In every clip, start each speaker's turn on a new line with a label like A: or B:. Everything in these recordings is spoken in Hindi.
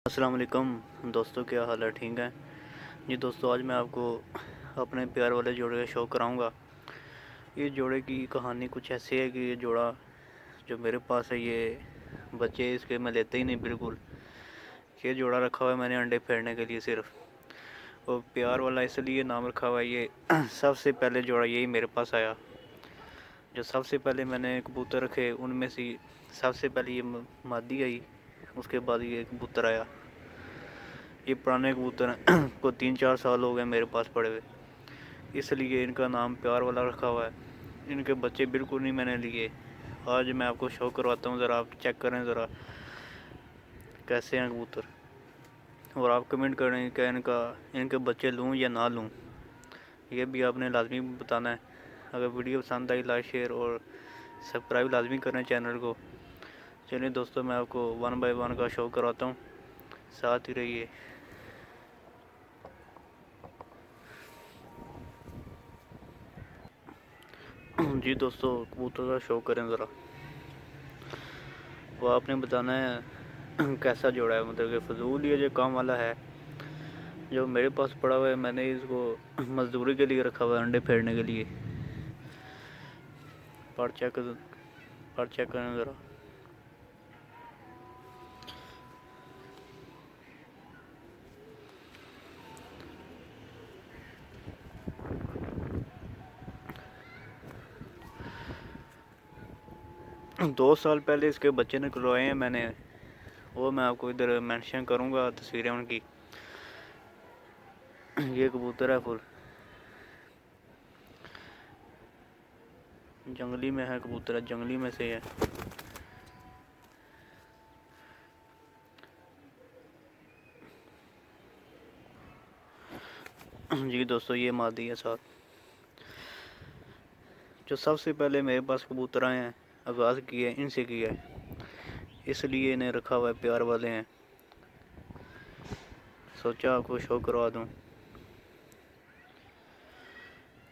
A: अस्सलाम वालेकुम दोस्तों, क्या हाल है? ठीक है जी दोस्तों। आज मैं आपको अपने प्यार वाले जोड़े का शो कराऊंगा। ये जोड़े की कहानी कुछ ऐसी है कि ये जोड़ा जो मेरे पास है, ये बच्चे इसके मैं लेते ही नहीं बिल्कुल। ये जोड़ा रखा हुआ है मैंने अंडे फेरने के लिए सिर्फ। और प्यार वाला इसलिए नाम रखा हुआ है ये सबसे पहले जोड़ा यही मेरे पास आया। जो सबसे पहले मैंने कबूतर रखे उनमें से सबसे पहले ये मादी आई, उसके बाद ये कबूतर आया। ये पुराने कबूतर हैं को 3-4 साल हो गए मेरे पास पड़े हुए, इसलिए इनका नाम प्यार वाला रखा हुआ है। इनके बच्चे बिल्कुल नहीं मैंने लिए। आज मैं आपको शो करवाता हूँ, ज़रा आप चेक करें ज़रा कैसे हैं कबूतर। और आप कमेंट करें कि इनके बच्चे लूँ या ना लूँ, ये भी आपने लाजमी बताना है। अगर वीडियो पसंद आई लाइक शेयर और सब्सक्राइब लाजमी करें चैनल को। चलिए दोस्तों, मैं आपको 1 बाय 1 का शो करवाता हूँ, साथ ही रहिए। जी दोस्तों, कबूतर का शो करें ज़रा। वो आपने बताना है कैसा जोड़ा है, मतलब कि फजूल ये जो काम वाला है। जो मेरे पास पड़ा हुआ है मैंने इसको मजदूरी के लिए रखा हुआ है, अंडे फेरने के लिए। पर चेक करें ज़रा। 2 साल पहले इसके बच्चे निकलवाए हैं मैंने, वो मैं आपको इधर मेंशन करूँगा तस्वीरें उनकी। ये कबूतर है फुल जंगली में है, कबूतर है जंगली में से है। जी दोस्तों, ये मादी है साथ। जो सबसे पहले मेरे पास कबूतर आए हैं, आगाज़ किया है इनसे किया है, इसलिए इन्हें रखा हुआ है, प्यार वाले हैं। सोचा आपको शो करवा दूँ।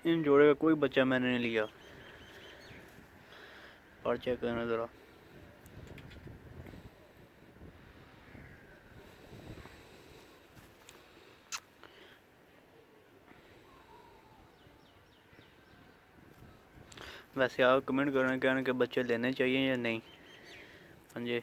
A: इन जोड़े का कोई बच्चा मैंने नहीं लिया। और चेक करना ज़रा। वैसे आप कमेंट करें क्या इनके बच्चे लेने चाहिए या नहीं। हाँ जी।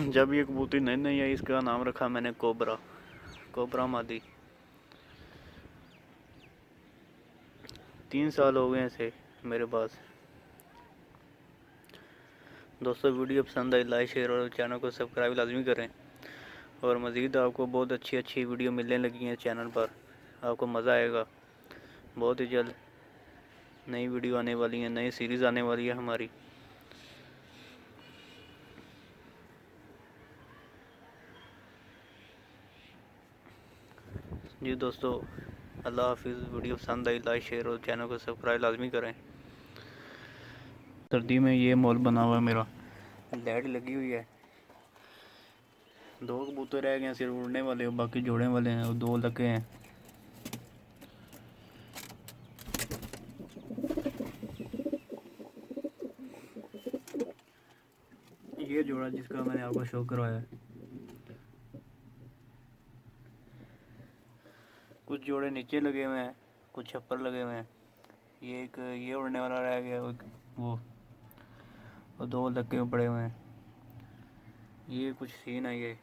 A: जब ये कबूतरी नई नई आई, इसका नाम रखा मैंने कोबरा। कोबरा मादी। 3 साल हो गए इसे मेरे पास। दोस्तों, वीडियो पसंद आई लाइक शेयर और चैनल को सब्सक्राइब लाजमी करें। और मज़ीद आपको बहुत अच्छी अच्छी वीडियो मिलने लगी हैं चैनल पर, आपको मज़ा आएगा। बहुत ही जल्द नई वीडियो आने वाली है, नई सीरीज़ आने वाली है हमारी। जी दोस्तों, अल्लाह हाफिज़। वीडियो पसंद आई लाइक शेयर और चैनल को सब्सक्राइब लाजमी करें। सर्दी में ये मॉल बना हुआ है मेरा, लाइट लगी हुई है। 2 कबूतर रह गए हैं सिर्फ उड़ने वाले, और बाकी जोड़े वाले हैं और 2 लगे हैं। ये जोड़ा जिसका मैंने आपको शो करवाया है। कुछ जोड़े नीचे लगे हुए हैं, कुछ छप्पर लगे हुए हैं। ये उड़ने वाला रह गया, वो और 2 लगे पड़े हुए हैं। ये कुछ सीन है ये।